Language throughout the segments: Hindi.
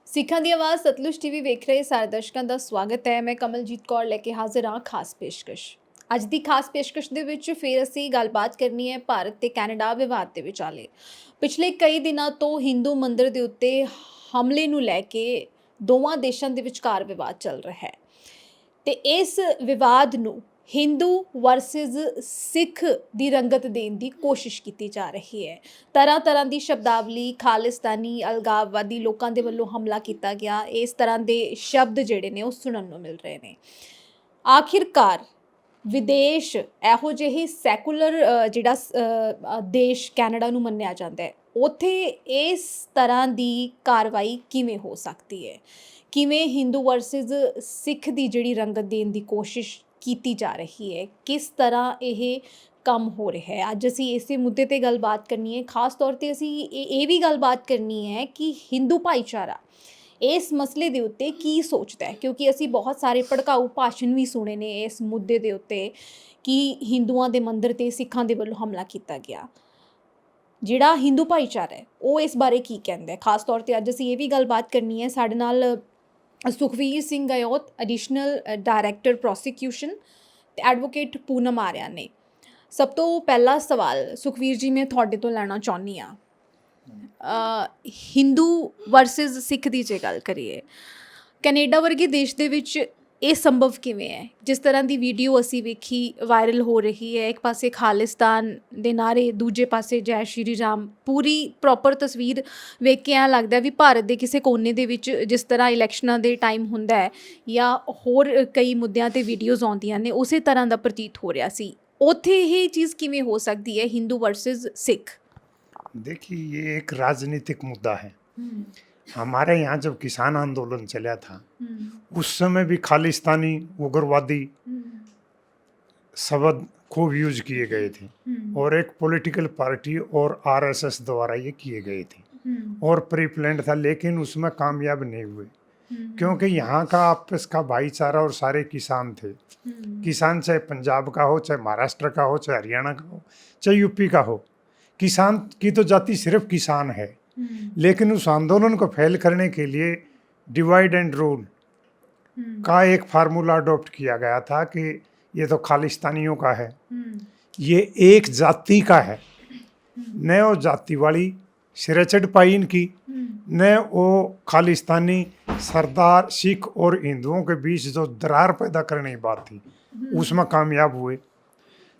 ਸਿੱਖਾਂ ਦੀ ਆਵਾਜ਼ ਸਤਲੁਜ ਟੀਵੀ ਵੇਖ ਰਹੇ ਸਾਰੇ ਦਰਸ਼ਕਾਂ ਦਾ ਸਵਾਗਤ ਹੈ। ਮੈਂ ਕਮਲਜੀਤ ਕੌਰ ਲੈ ਕੇ ਹਾਜ਼ਰ ਹਾਂ ਖਾਸ ਪੇਸ਼ਕਸ਼। ਅੱਜ ਦੀ ਖਾਸ ਪੇਸ਼ਕਸ਼ ਦੇ ਵਿੱਚ ਫਿਰ ਅਸੀਂ ਗੱਲਬਾਤ ਕਰਨੀ ਹੈ ਭਾਰਤ ਤੇ ਕੈਨੇਡਾ ਵਿਵਾਦ ਦੇ ਵਿਚਾਲੇ। ਪਿਛਲੇ ਕਈ ਦਿਨਾਂ ਤੋਂ ਹਿੰਦੂ ਮੰਦਿਰ ਦੇ ਉੱਤੇ ਹਮਲੇ ਨੂੰ ਲੈ ਕੇ ਦੋਵਾਂ ਦੇਸ਼ਾਂ ਦੇ ਵਿਚਕਾਰ ਵਿਵਾਦ ਚੱਲ ਰਿਹਾ ਹੈ ਤੇ ਇਸ ਵਿਵਾਦ ਨੂੰ ਹਿੰਦੂ ਵਰਸਸ ਸਿੱਖ ਦੀ ਰੰਗਤ ਦੇਣ ਦੀ ਕੋਸ਼ਿਸ਼ ਕੀਤੀ ਜਾ ਰਹੀ ਹੈ। ਤਰ੍ਹਾਂ ਤਰ੍ਹਾਂ ਦੀ ਸ਼ਬਦਾਵਲੀ, ਖਾਲਿਸਤਾਨੀ, ਅਲਗਾਵਵਾਦੀ ਲੋਕਾਂ ਦੇ ਵੱਲੋਂ ਹਮਲਾ ਕੀਤਾ ਗਿਆ, ਇਸ ਤਰ੍ਹਾਂ ਦੇ ਸ਼ਬਦ ਜਿਹੜੇ ਨੇ ਉਹ ਸੁਣਨ ਨੂੰ ਮਿਲ ਰਹੇ ਨੇ। ਆਖਿਰਕਾਰ ਵਿਦੇਸ਼ ਇਹੋ ਜਿਹੇ ਸੈਕੂਲਰ ਦੇਸ਼ ਕੈਨੇਡਾ ਨੂੰ ਮੰਨਿਆ ਜਾਂਦਾ ਹੈ, ਉੱਥੇ ਇਸ ਤਰ੍ਹਾਂ ਦੀ ਕਾਰਵਾਈ ਕਿਵੇਂ ਹੋ ਸਕਦੀ ਹੈ? ਕਿਵੇਂ ਹਿੰਦੂ ਵਰਸਸ ਸਿੱਖ ਦੀ ਜਿਹੜੀ ਰੰਗਤ ਦੇਣ ਦੀ ਕੋਸ਼ਿਸ਼ ਕੀਤੀ ਜਾ ਰਹੀ ਹੈ, ਕਿਸ ਤਰ੍ਹਾਂ ਇਹ ਕੰਮ ਹੋ ਰਿਹਾ ਹੈ? ਅੱਜ ਅਸੀਂ ਇਸੇ ਮੁੱਦੇ ਤੇ ਗੱਲਬਾਤ ਕਰਨੀ ਹੈ। ਖਾਸ ਤੌਰ ਤੇ ਅਸੀਂ ਇਹ ਵੀ ਗੱਲਬਾਤ ਕਰਨੀ ਹੈ ਕਿ ਹਿੰਦੂ ਭਾਈਚਾਰਾ ਇਸ ਮਸਲੇ ਦੇ ਉੱਤੇ ਕੀ ਸੋਚਦਾ ਹੈ, ਕਿਉਂਕਿ ਅਸੀਂ ਬਹੁਤ ਸਾਰੇ ਭੜਕਾਊ ਭਾਸ਼ਣ ਵੀ ਸੁਣੇ ਨੇ ਇਸ ਮੁੱਦੇ ਦੇ ਉੱਤੇ ਕਿ ਹਿੰਦੂਆਂ ਦੇ ਮੰਦਿਰ ਤੇ ਸਿੱਖਾਂ ਦੇ ਵੱਲੋਂ ਹਮਲਾ ਕੀਤਾ ਗਿਆ। ਜਿਹੜਾ ਹਿੰਦੂ ਭਾਈਚਾਰਾ ਹੈ ਉਹ ਇਸ ਬਾਰੇ ਕੀ ਕਹਿੰਦਾ ਹੈ? ਖਾਸ ਤੌਰ ਤੇ ਅੱਜ ਅਸੀਂ ਇਹ ਵੀ ਗੱਲਬਾਤ ਕਰਨੀ ਹੈ। ਸਾਡੇ ਨਾਲ ਸੁਖਵੀਰ ਸਿੰਘ ਗਇਓਤ, ਐਡੀਸ਼ਨਲ ਡਾਇਰੈਕਟਰ ਪ੍ਰੋਸੀਕਿਊਸ਼ਨ ਤੇ ਐਡਵੋਕੇਟ ਪੂਨਮ ਆਰਿਆ ਨੇ। ਸਭ ਤੋਂ ਪਹਿਲਾ ਸਵਾਲ ਸੁਖਵੀਰ ਜੀ ਮੈਂ ਤੁਹਾਡੇ ਤੋਂ ਲੈਣਾ ਚਾਹੁੰਦੀ ਹਾਂ, ਹਿੰਦੂ ਵਰਸਸ ਸਿੱਖ ਦੀ ਜੇ ਗੱਲ ਕਰੀਏ, ਕੈਨੇਡਾ ਵਰਗੇ ਦੇਸ਼ ਦੇ ਵਿੱਚ ਇਹ ਸੰਭਵ ਕਿਵੇਂ ਹੈ? ਜਿਸ ਤਰ੍ਹਾਂ ਦੀ ਵੀਡੀਓ ਅਸੀਂ ਵੇਖੀ ਵਾਇਰਲ ਹੋ ਰਹੀ ਹੈ, ਇੱਕ ਪਾਸੇ ਖਾਲਿਸਤਾਨ ਦੇ ਨਾਅਰੇ, ਦੂਜੇ ਪਾਸੇ ਜੈ ਸ਼੍ਰੀ ਰਾਮ, ਪੂਰੀ ਪ੍ਰੋਪਰ ਤਸਵੀਰ ਵੇਖ ਕੇ ਐਂ ਲੱਗਦਾ ਵੀ ਭਾਰਤ ਦੇ ਕਿਸੇ ਕੋਨੇ ਦੇ ਵਿੱਚ ਜਿਸ ਤਰ੍ਹਾਂ ਇਲੈਕਸ਼ਨਾਂ ਦੇ ਟਾਈਮ ਹੁੰਦਾ ਹੈ ਜਾਂ ਹੋਰ ਕਈ ਮੁੱਦਿਆਂ 'ਤੇ ਵੀਡੀਓਜ਼ ਆਉਂਦੀਆਂ ਨੇ, ਉਸੇ ਤਰ੍ਹਾਂ ਦਾ ਪ੍ਰਤੀਤ ਹੋ ਰਿਹਾ ਸੀ। ਉੱਥੇ ਇਹ ਚੀਜ਼ ਕਿਵੇਂ ਹੋ ਸਕਦੀ ਹੈ ਹਿੰਦੂ ਵਰਸਸ सिख? देखिए, ये एक राजनीतिक मुद्दा है। हमारे यहाँ जब किसान आंदोलन चला था उस समय भी खालिस्तानी उग्रवादी शब्द खूब यूज किए गए थे और एक पॉलिटिकल पार्टी और आरएसएस द्वारा ये किए गए थे और प्री प्लान्ड था, लेकिन उसमें कामयाब नहीं हुए क्योंकि यहाँ का आपस का भाईचारा और सारे किसान थे। किसान चाहे पंजाब का हो, चाहे महाराष्ट्र का हो, चाहे हरियाणा का हो, चाहे यूपी का हो, किसान की तो जाति सिर्फ किसान है। लेकिन उस आंदोलन को फैल करने के लिए डिवाइड एंड रूल का एक फार्मूला अडॉप्ट किया गया था कि ये तो खालिस्तानियों का है, ये एक जाति का है, न वो जाति वाली सिरे चढ़ पाई इनकी, न वो खालिस्तानी सरदार सिख और हिंदुओं के बीच जो दरार पैदा करने की बात थी उसमें कामयाब हुए।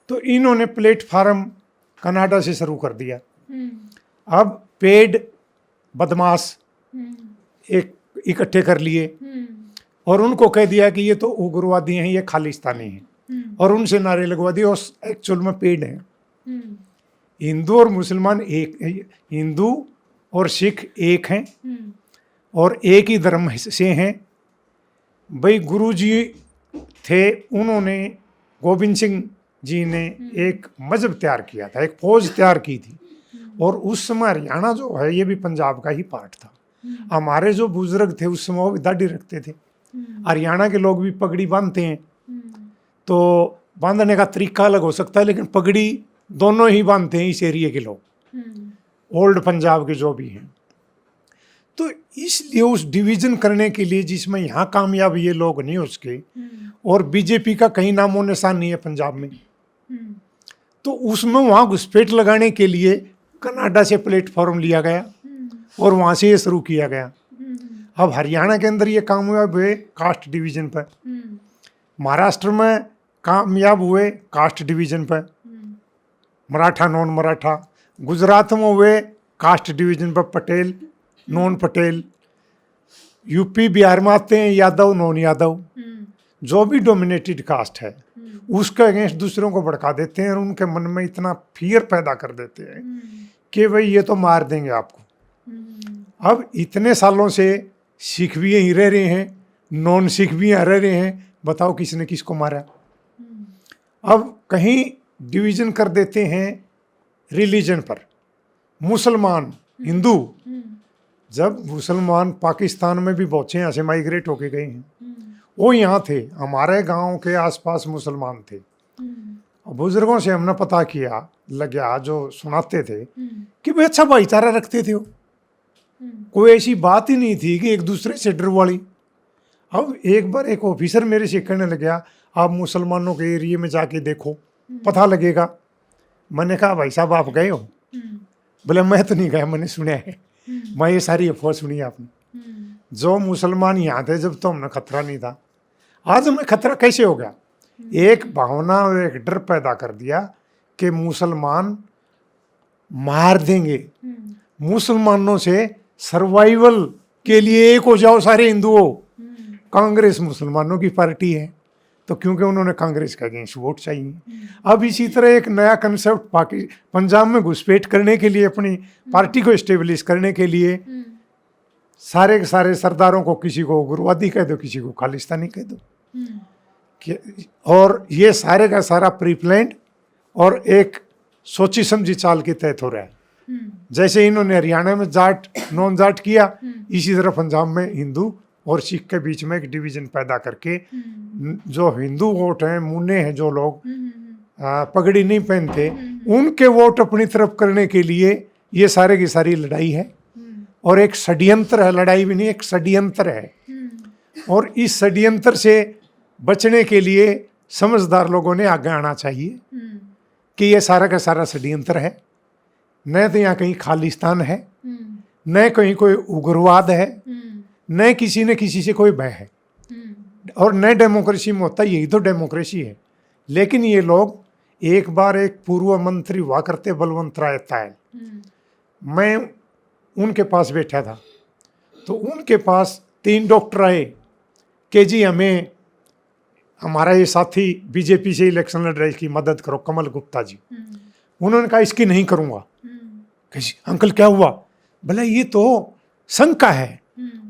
तो इन्होंने प्लेटफार्म कनाडा से शुरू कर दिया। अब पेड बदमाश एक इकट्ठे कर लिए और उनको कह दिया कि ये तो उग्रवादी हैं, ये खालिस्तानी हैं, और उनसे नारे लगवा दिए। और एक्चुअल में पेड हैं। हिंदू और मुसलमान एक, हिंदू और सिख एक हैं और एक ही धर्म से हैं। भाई गुरु जी थे, उन्होंने गोविंद सिंह जी ने एक मजहब तैयार किया था, एक फौज तैयार की थी, और उस समय हरियाणा जो है ये भी पंजाब का ही पार्ट था। हमारे जो बुजुर्ग थे उस समय वो भी दाढ़ी रखते थे। हरियाणा के लोग भी पगड़ी बांधते हैं, तो बांधने का तरीका अलग हो सकता है लेकिन पगड़ी दोनों ही बांधते हैं इस एरिया के लोग, ओल्ड पंजाब के जो भी हैं। तो इसलिए उस डिवीजन करने के लिए, जिसमें यहाँ कामयाब ये लोग नहीं हो सके और बीजेपी का कहीं नामो निशान नहीं है पंजाब में, तो उसमें वहाँ घुसपैठ लगाने के लिए कनाडा से प्लेटफॉर्म लिया गया और वहाँ से ये शुरू किया गया। अब हरियाणा के अंदर ये कामयाब हुए कास्ट डिवीजन पर, महाराष्ट्र में कामयाब हुए कास्ट डिवीजन पर, मराठा नॉन मराठा, गुजरात में हुए कास्ट डिवीजन पर पटेल नॉन पटेल, यूपी बिहार में आते हैं यादव नॉन यादव, जो भी डोमिनेटेड कास्ट है उसके अगेंस्ट दूसरों को भड़का देते हैं और उनके मन में इतना फियर पैदा कर देते हैं कि भाई ये तो मार देंगे आपको। अब इतने सालों से सिख भी यहीं रह रहे हैं, नॉन सिख भी यहाँ रह रहे हैं, बताओ किसने किसको मारा? अब कहीं डिवीजन कर देते हैं रिलीजन पर, मुसलमान हिंदू। जब मुसलमान पाकिस्तान में भी बहुत से यहाँ से माइग्रेट होके गए हैं, वो यहाँ थे, हमारे गांव के आसपास मुसलमान थे। बुजुर्गों से हमने पता किया, लगा जो सुनाते थे कि भाई अच्छा भाईचारा रखते थे वो, कोई ऐसी बात ही नहीं थी कि एक दूसरे से डर वाली। अब एक बार एक ऑफिसर मेरे से कहने लग गया, आप मुसलमानों के एरिया में जाके देखो, पता लगेगा। मैंने कहा भाई साहब आप गए हो? बोले मैं तो नहीं गया, मैंने सुना है। मैं ये सारी अफवाह सुनी आपने। जो मुसलमान यहाँ थे जब तो हमने खतरा नहीं था, आज हमें खतरा कैसे हो गया? एक भावना और एक डर पैदा कर दिया कि मुसलमान मार देंगे। मुसलमानों से सर्वाइवल के लिए एक हो जाओ सारे हिंदुओं। कांग्रेस मुसलमानों की पार्टी है, तो क्योंकि उन्होंने कांग्रेस का अगेंस्ट वोट चाहिए। अब इसी तरह एक नया कंसेप्ट पंजाब में घुसपैठ करने के लिए, अपनी पार्टी को एस्टेब्लिश करने के लिए सारे के सारे सरदारों को, किसी को उग्रवादी कह दो, किसी को खालिस्तानी कह दो। और ये सारे का सारा प्री प्लान्ड और एक सोची समझी चाल के तहत हो रहा है। जैसे इन्होंने हरियाणा में जाट नॉन जाट किया, इसी तरह पंजाब में हिंदू और सिख के बीच में एक डिवीजन पैदा करके जो हिंदू वोट हैं, मुन्ने हैं, जो लोग पगड़ी नहीं पहनते, उनके वोट अपनी तरफ करने के लिए ये सारे की सारी लड़ाई है। और एक षड्यंत्र है, लड़ाई भी नहीं, एक षड्यंत्र है। और इस षड्यंत्र से बचने के लिए समझदार लोगों ने आगे आना चाहिए कि ये सारा का सारा षड्यंत्र है। न तो यहाँ कहीं खालिस्तान है, न कहीं कोई उग्रवाद है, न किसी ने किसी से कोई भय है, और न डेमोक्रेसी में होता। यही तो डेमोक्रेसी है। लेकिन ये लोग, एक बार एक पूर्व मंत्री हुआ करते बलवंत राय तायल, मैं उनके पास बैठा था, तो उनके पास 3 डॉक्टर आए कि जी हमें, हमारा ये साथी बीजेपी से इलेक्शन लड़ रहा है, इसकी मदद करो, कमल गुप्ता जी। उन्होंने कहा इसकी नहीं करूँगा। अंकल क्या हुआ? भला ये तो संघ का है,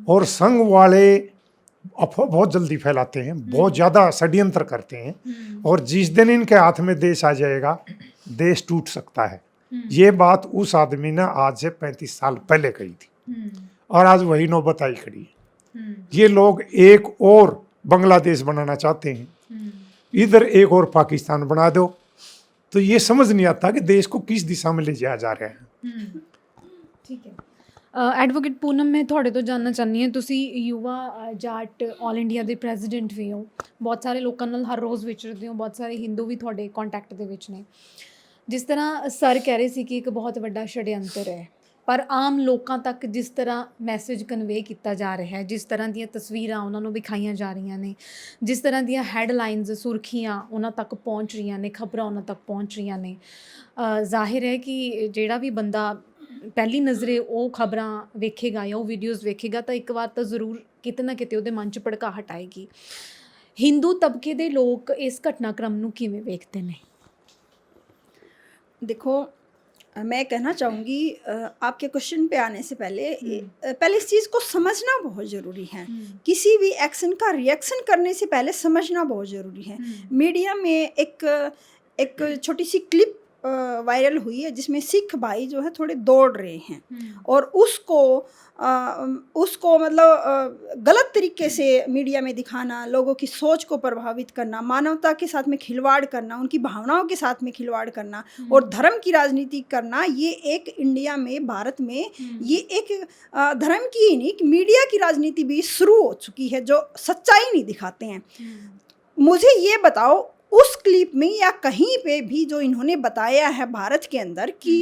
और संघ वाले अफवाह बहुत जल्दी फैलाते हैं, बहुत ज़्यादा षड्यंत्र करते हैं, और जिस दिन इनके हाथ में देश आ जाएगा, देश टूट सकता है। ये बात उस आदमी ने आज से 35 साल पहले कही थी, और आज वही नौबत आई खड़ी है। ये लोग एक और बांग्लादेश बनाना चाहते हैं, इधर एक और पाकिस्तान बना दो। तो ये समझ नहीं आता कि देश को किस दिशा में ले जाया जा रहा है। ठीक है। ਐਡਵੋਕੇਟ ਪੂਨਮ, ਮੈਂ ਤੁਹਾਡੇ ਤੋਂ ਜਾਣਨਾ ਚਾਹੁੰਦੀ ਹਾਂ, ਤੁਸੀਂ ਯੁਵਾ ਜਾਟ ਆਲ ਇੰਡੀਆ ਦੇ ਪ੍ਰੈਜ਼ੀਡੈਂਟ ਵੀ ਹੋ, ਬਹੁਤ ਸਾਰੇ ਲੋਕਾਂ ਨਾਲ ਹਰ ਰੋਜ਼ ਵਿਚਰਦੇ ਹੋ, ਬਹੁਤ ਸਾਰੇ ਹਿੰਦੂ ਵੀ ਤੁਹਾਡੇ ਕੰਟੈਕਟ ਦੇ ਵਿੱਚ ਨੇ। ਜਿਸ ਤਰ੍ਹਾਂ ਸਰ ਕਹਿ ਰਹੇ ਸੀ ਕਿ ਇੱਕ ਬਹੁਤ ਵੱਡਾ षड्यंत्र ਹੈ, ਪਰ ਆਮ ਲੋਕਾਂ ਤੱਕ ਜਿਸ ਤਰ੍ਹਾਂ ਮੈਸੇਜ ਕਨਵੇ ਕੀਤਾ ਜਾ ਰਿਹਾ ਹੈ, ਜਿਸ ਤਰ੍ਹਾਂ ਦੀਆਂ ਤਸਵੀਰਾਂ ਉਹਨਾਂ ਨੂੰ ਵਿਖਾਈਆਂ ਜਾ ਰਹੀਆਂ ਨੇ, ਜਿਸ ਤਰ੍ਹਾਂ ਦੀਆਂ ਹੈਡਲਾਈਨਸ, ਸੁਰਖੀਆਂ ਉਹਨਾਂ ਤੱਕ ਪਹੁੰਚ ਰਹੀਆਂ ਨੇ, ਖਬਰਾਂ ਉਹਨਾਂ ਤੱਕ ਪਹੁੰਚ ਰਹੀਆਂ ਨੇ, ਜ਼ਾਹਿਰ ਹੈ ਕਿ ਜਿਹੜਾ ਵੀ ਬੰਦਾ ਪਹਿਲੀ ਨਜ਼ਰੇ ਉਹ ਖਬਰਾਂ ਵੇਖੇਗਾ ਜਾਂ ਉਹ ਵੀਡੀਓਜ਼ ਵੇਖੇਗਾ ਤਾਂ ਇੱਕ ਵਾਰ ਤਾਂ ਜ਼ਰੂਰ ਕਿਤੇ ਨਾ ਕਿਤੇ ਉਹਦੇ ਮਨ 'ਚ ਭੜਕਾਹਟ ਆਏਗੀ। ਹਿੰਦੂ ਤਬਕੇ ਦੇ ਲੋਕ ਇਸ ਘਟਨਾਕ੍ਰਮ ਨੂੰ ਕਿਵੇਂ ਵੇਖਦੇ ਨੇ? देखो, मैं कहना चाहूँगी, आपके क्वेश्चन पे आने से पहले इस चीज़ को समझना बहुत ज़रूरी है। किसी भी एक्शन का रिएक्शन करने से पहले समझना बहुत ज़रूरी है। मीडिया में एक छोटी सी क्लिप वायरल हुई है जिसमें सिख भाई जो है थोड़े दौड़ रहे हैं, और उसको मतलब गलत तरीके से मीडिया में दिखाना, लोगों की सोच को प्रभावित करना, मानवता के साथ में खिलवाड़ करना, उनकी भावनाओं के साथ में खिलवाड़ करना और धर्म की राजनीति करना, ये एक इंडिया में, भारत में ये एक धर्म की ही नहीं, मीडिया की राजनीति भी शुरू हो चुकी है, जो सच्चाई नहीं दिखाते हैं। मुझे ये बताओ, उस क्लिप में या कहीं पे भी जो इन्होंने बताया है भारत के अंदर कि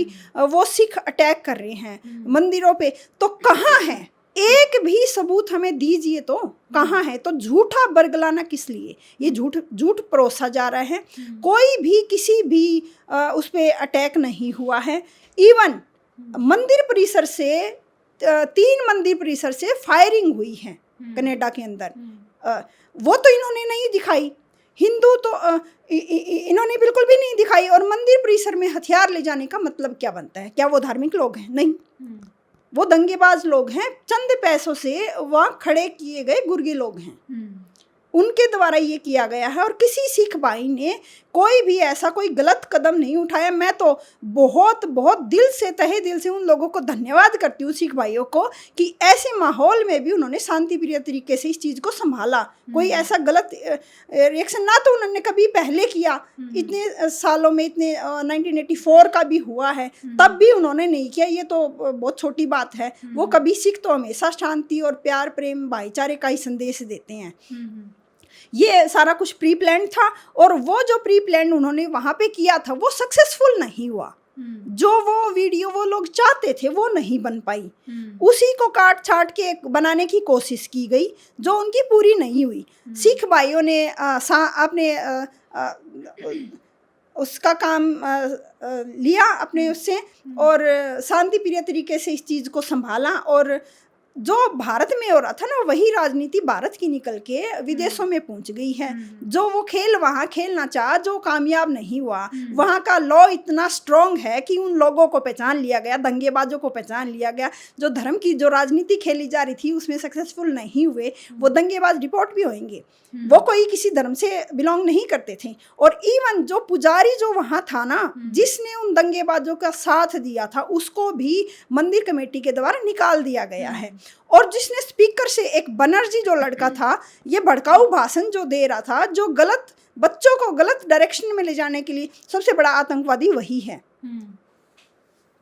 वो सिख अटैक कर रहे हैं मंदिरों पे, तो कहाँ है? एक भी सबूत हमें दीजिए, तो कहाँ है? तो झूठा बरगलाना किस लिए? ये झूठ परोसा जा रहा है। कोई भी किसी भी उस पर अटैक नहीं हुआ है। इवन मंदिर परिसर से 3 मंदिर परिसर से फायरिंग हुई है कनाडा के अंदर, वो तो इन्होंने नहीं दिखाई। हिंदू तो इन्होंने बिल्कुल भी नहीं दिखाई। और मंदिर परिसर में हथियार ले जाने का मतलब क्या बनता है? क्या वो धार्मिक लोग हैं? नहीं, वो दंगेबाज लोग हैं, चंद पैसों से वहाँ खड़े किए गए गुर्गे लोग हैं। उनके द्वारा ये किया गया है और किसी सिख भाई ने कोई भी ऐसा कोई गलत कदम नहीं उठाया। मैं तो बहुत बहुत दिल से, तहे दिल से उन लोगों को धन्यवाद करती हूँ, सिख भाइयों को, कि ऐसे माहौल में भी उन्होंने शांति प्रिय तरीके से इस चीज़ को संभाला। कोई ऐसा गलत रिएक्शन ना तो उन्होंने कभी पहले किया, इतने सालों में, इतने 1984 का भी हुआ है तब भी उन्होंने नहीं किया, ये तो बहुत छोटी बात है। वो कभी सिख तो हमेशा शांति और प्यार, प्रेम, भाईचारे का ही संदेश देते हैं। ये सारा कुछ प्री प्लान था और वो जो प्री प्लान उन्होंने वहाँ पे किया था वो सक्सेसफुल नहीं हुआ। जो वो वीडियो वो लोग चाहते थे वो नहीं बन पाई, उसी को काट छाट के बनाने की कोशिश की गई जो उनकी पूरी नहीं हुई। सिख भाइयों ने अपने उसका काम लिया अपने उससे और शांति प्रिय तरीके से इस चीज़ को संभाला और जो भारत में हो रहा था ना वही राजनीति भारत की निकल के विदेशों में पहुंच गई है। जो वो खेल वहाँ खेलना चाहा जो कामयाब नहीं हुआ। वहाँ का लॉ इतना स्ट्रॉन्ग है कि उन लोगों को पहचान लिया गया, दंगेबाजों को पहचान लिया गया। जो धर्म की जो राजनीति खेली जा रही थी उसमें सक्सेसफुल नहीं हुए, वो दंगेबाज रिपोर्ट भी होंगे। वो कोई किसी धर्म से बिलोंग नहीं करते थे और इवन जो पुजारी जो वहाँ था ना जिसने उन दंगेबाजों का साथ दिया था उसको भी मंदिर कमेटी के द्वारा निकाल दिया गया है। और जिसने स्पीकर से, एक बनर्जी जो लड़का था, ये भड़काऊ भाषण जो दे रहा था, जो गलत बच्चों को गलत डायरेक्शन में ले जाने के लिए, सबसे बड़ा आतंकवादी वही है।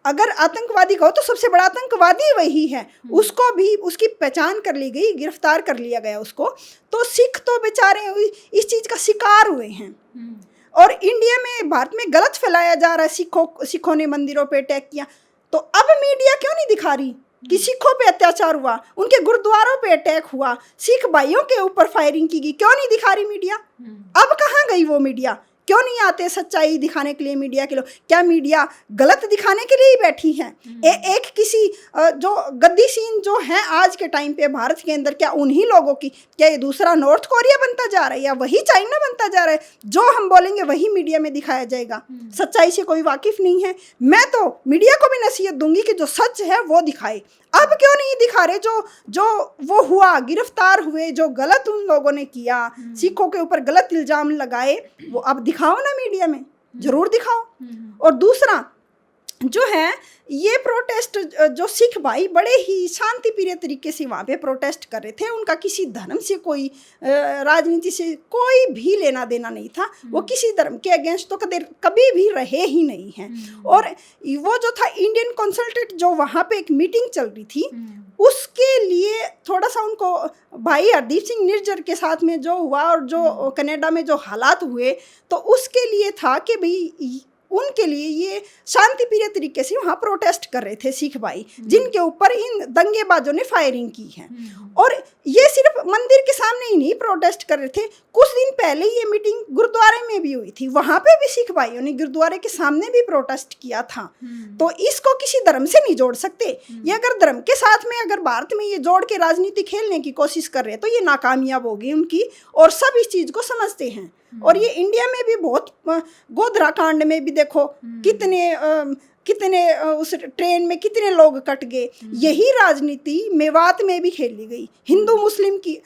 अगर आतंकवादी कहो तो सबसे बड़ा आतंकवादी वही है। उसको भी उसकी पहचान कर ली गई, गिरफ्तार कर लिया गया उसको। तो सिख तो बेचारे इस चीज़ का शिकार हुए हैं। और इंडिया में, भारत में गलत फैलाया जा रहा है, सिखों ने मंदिरों पे अटैक किया। तो अब मीडिया क्यों नहीं दिखा रही कि सिखों पे अत्याचार हुआ, उनके गुरुद्वारों पे अटैक हुआ, सिख भाइयों के ऊपर फायरिंग की गई? क्यों नहीं दिखा रही मीडिया? अब कहाँ गई वो मीडिया? क्यों नहीं आते सच्चाई दिखाने के लिए मीडिया के लोग? क्या मीडिया गलत दिखाने के लिए ही बैठी है? एक किसी जो गद्दी सीन जो है आज के टाइम पे भारत के अंदर, क्या उन्हीं लोगों की, क्या ये दूसरा नॉर्थ कोरिया बनता जा रहा है या वही चाइना बनता जा रहा है? जो हम बोलेंगे वही मीडिया में दिखाया जाएगा। सच्चाई से कोई वाकिफ नहीं है। मैं तो मीडिया को भी नसीहत दूंगी कि जो सच है वो दिखाए। अब क्यों नहीं दिखा रहे? जो वो हुआ, गिरफ्तार हुए, जो गलत उन लोगों ने किया, सिखों के ऊपर गलत इल्जाम लगाए, वो अब दिखाओ ना मीडिया में, जरूर दिखाओ। और दूसरा जो है ये प्रोटेस्ट, जो सिख भाई बड़े ही शांति प्रिय तरीके से वहाँ पे प्रोटेस्ट कर रहे थे, उनका किसी धर्म से कोई, राजनीति से कोई भी लेना देना नहीं था। वो किसी धर्म के अगेंस्ट तो कभी भी रहे ही नहीं हैं। और वो जो था इंडियन कंसल्टेंट, जो वहाँ पे एक मीटिंग चल रही थी, उसके लिए थोड़ा सा उनको भाई हरदीप सिंह निर्जर के साथ में जो हुआ और जो कनाडा में जो हालात हुए, तो उसके लिए था कि भाई उनके लिए ये शांति प्रिय तरीके से वहाँ प्रोटेस्ट कर रहे थे सिख भाई, जिनके ऊपर इन दंगेबाजों ने फायरिंग की है। और ये सिर्फ मंदिर के सामने ही नहीं प्रोटेस्ट कर रहे थे, कुछ दिन पहले ये मीटिंग गुरुद्वारे में भी हुई थी, वहाँ पे भी सिख भाइयों ने गुरुद्वारे के सामने भी प्रोटेस्ट किया था। तो इसको किसी धर्म से नहीं जोड़ सकते। ये अगर धर्म के साथ में, अगर भारत में ये जोड़ के राजनीति खेलने की कोशिश कर रहे हैं तो ये नाकामयाब होगी उनकी, और सब इस चीज़ को समझते हैं। और ये इंडिया में भी बहुत, गोधरा कांड में भी देखो कितने उस ट्रेन में कितने लोग कट गए। यही राजनीति मेवात में भी खेली गई। हिंदू मुस्लिम की,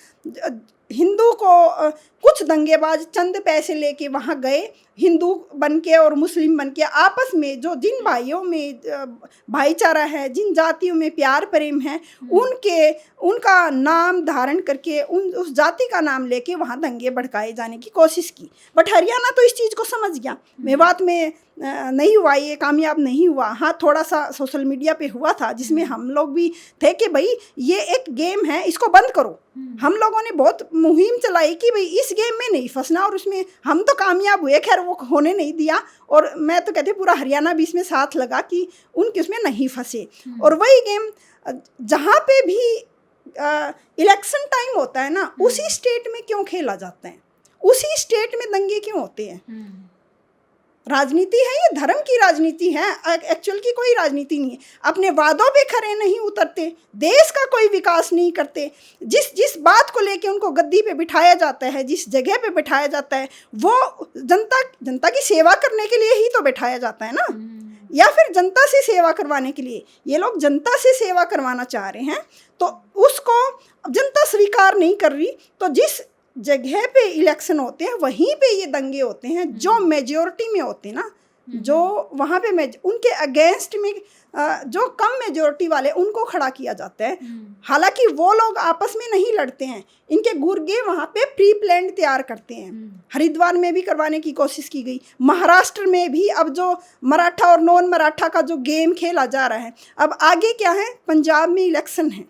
हिंदू को कुछ दंगेबाज चंद पैसे लेके वहाँ गए, हिंदू बन के और मुस्लिम बन के आपस में, जो जिन भाइयों में भाईचारा है, जिन जातियों में प्यार प्रेम है, उनका नाम धारण करके उस जाति का नाम लेके वहाँ दंगे भड़काए जाने की कोशिश की। बट हरियाणा तो इस चीज़ को समझ गया। मेवात में नहीं हुआ, ये कामयाब नहीं हुआ। हाँ, थोड़ा सा सोशल मीडिया पे हुआ था जिसमें हम लोग भी थे कि भाई ये एक गेम है, इसको बंद करो। हम लोगों ने बहुत मुहिम चलाई कि भाई इस गेम में नहीं फंसना, और उसमें हम तो कामयाब हुए। खैर वो होने नहीं दिया, और मैं तो कहती पूरा हरियाणा भी इसमें साथ लगा कि उनके उसमें नहीं फंसे। और वही गेम जहाँ पे भी इलेक्शन टाइम होता है ना, उसी स्टेट में क्यों खेला जाता है? उसी स्टेट में दंगे क्यों होते हैं? राजनीति है, ये धर्म की राजनीति है, एक्चुअल की कोई राजनीति नहीं है। अपने वादों पे खरे नहीं उतरते, देश का कोई विकास नहीं करते। जिस बात को लेके उनको गद्दी पे बिठाया जाता है, जिस जगह पे बिठाया जाता है, वो जनता की सेवा करने के लिए ही तो बिठाया जाता है ना, या फिर जनता से सेवा करवाने के लिए। ये लोग जनता से सेवा करवाना चाह रहे हैं, तो उसको जनता स्वीकार नहीं कर रही। तो जगह पे इलेक्शन होते हैं वहीं पे ये दंगे होते हैं, जो मेजोरिटी में होते हैं ना, जो वहाँ पे उनके अगेंस्ट में जो कम मेजोरिटी वाले उनको खड़ा किया जाता है। हालांकि वो लोग आपस में नहीं लड़ते हैं, इनके गुर्गे वहाँ पे प्री प्लान तैयार करते हैं। हरिद्वार में भी करवाने की कोशिश की गई, महाराष्ट्र में भी। अब जो मराठा और नॉन मराठा का जो गेम खेला जा रहा है, अब आगे क्या है, पंजाब में इलेक्शन है।